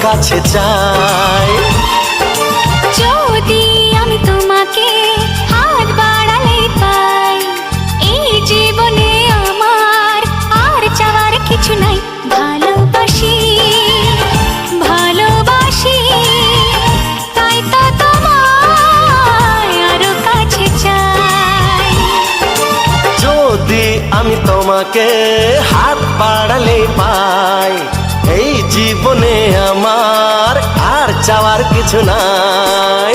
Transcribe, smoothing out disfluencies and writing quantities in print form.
কাছে চাই। যদি আমি তোমাকে হাত বাড়ালে পাই, এই জীবনে আমার আর চাওয়ার কিছু নাই। ভালোবাসি ভালোবাসি, তাই তো তোমায় আরো কাছে চাই। যদি আমি তোমাকে হাত বাড়ালে পাই, এই জীবনে আমার আর চাওয়ার কিছু নাই।